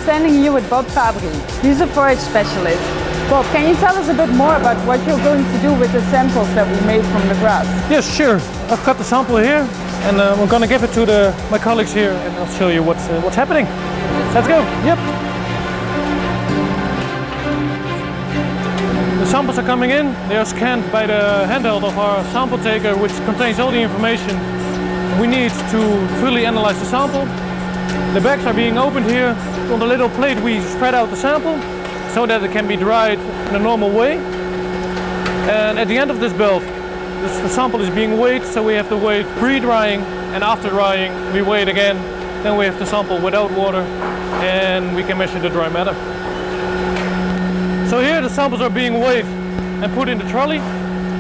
standing here with Bob Fabry. He's a forage specialist. Bob, can you tell us a bit more about what you're going to do with the samples that we made from the grass? Yes, sure. I've got the sample here, and we're going to give it to my colleagues here, and I'll show you what's happening. Let's go. Yep. The samples are coming in. They are scanned by the handheld of our sample taker, which contains all the information we need to fully analyze the sample. The bags are being opened here. On the little plate we spread out the sample so that it can be dried in a normal way. And at the end of this belt, the sample is being weighed, so we have to weigh pre-drying, and after drying we weigh it again. Then we have the sample without water and we can measure the dry matter. So here the samples are being weighed and put in the trolley.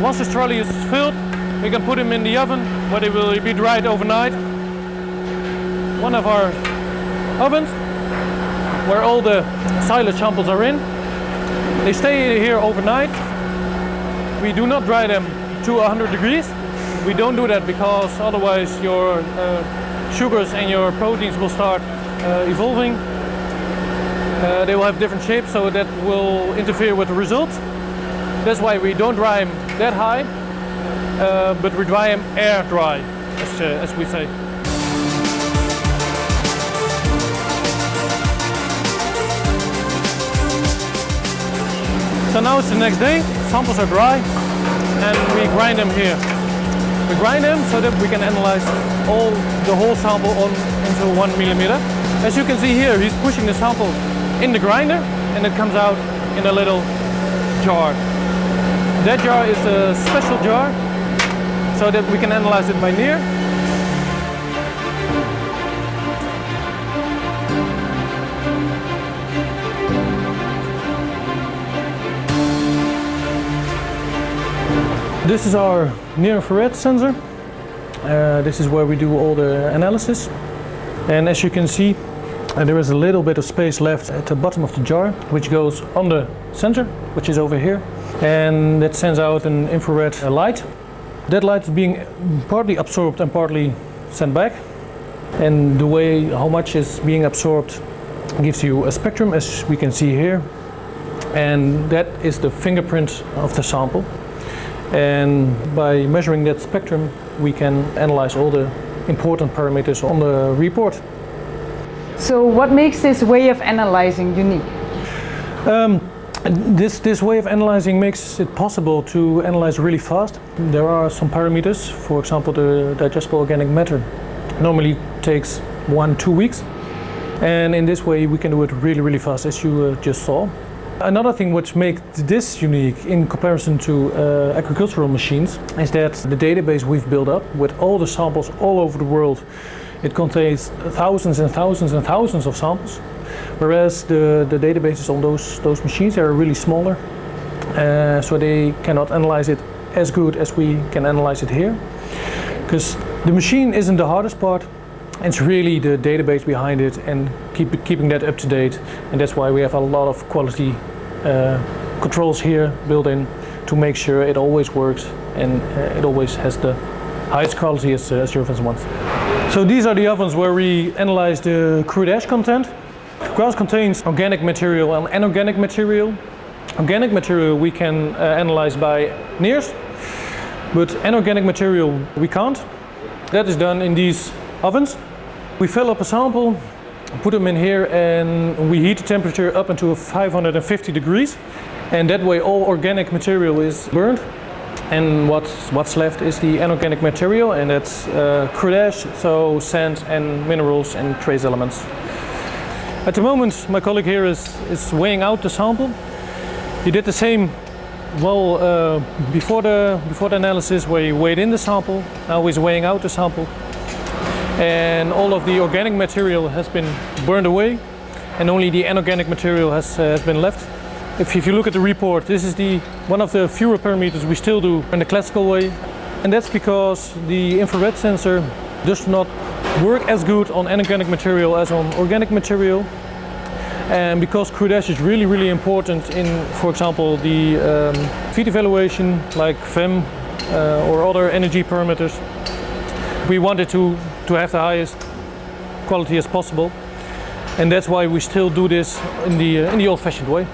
Once this trolley is filled, we can put them in the oven where they will be dried overnight. One of our ovens where all the silage samples are in. They stay here overnight. We do not dry them to 100 degrees. We don't do that because otherwise your sugars and your proteins will start evolving. They will have different shapes, so that will interfere with the results. That's why we don't dry them that high, but we dry them air dry, as we say. So now it's the next day, samples are dry, and we grind them here. We grind them so that we can analyze the whole sample into 1 millimeter. As you can see here, he's pushing the sample in the grinder, and it comes out in a little jar. That jar is a special jar, so that we can analyze it by near. This is our near-infrared sensor. This is where we do all the analysis. And as you can see, there is a little bit of space left at the bottom of the jar, which goes on the sensor, which is over here. And that sends out an infrared light. That light is being partly absorbed and partly sent back. And the way how much is being absorbed gives you a spectrum, as we can see here. And that is the fingerprint of the sample. And by measuring that spectrum, we can analyze all the important parameters on the report. So what makes this way of analyzing unique? This way of analyzing makes it possible to analyze really fast. There are some parameters, for example the digestible organic matter normally takes 1-2 weeks, and in this way we can do it really fast, as you just saw. Another thing which makes this unique in comparison to agricultural machines is that the database we've built up with all the samples all over the world, it contains thousands and thousands and thousands of samples, whereas the databases on those machines are really smaller, so they cannot analyze it as good as we can analyze it here. Because the machine isn't the hardest part, it's really the database behind it and keeping that up to date, and that's why we have a lot of quality controls here built in to make sure it always works and it always has the highest quality as Eurofins wants. So these are the ovens where we analyze the crude ash content. Grass contains organic material and inorganic material. Organic material we can analyze by NIRS, but inorganic material we can't. That is done in these ovens. We fill up a sample, put them in here, and we heat the temperature up into 550 degrees. And that way all organic material is burned. And what's left is the inorganic material, and that's crude ash, so sand and minerals and trace elements. At the moment, my colleague here is weighing out the sample. He did the same before the analysis, where he weighed in the sample. Now he's weighing out the sample. And all of the organic material has been burned away, and only the inorganic material has been left. If you look at the report, this is one of the fewer parameters we still do in the classical way, and that's because the infrared sensor does not work as good on inorganic material as on organic material, and because crude ash is really important in, for example, the feed evaluation like FEM or other energy parameters. We wanted to have the highest quality as possible. And that's why we still do this in the old-fashioned way.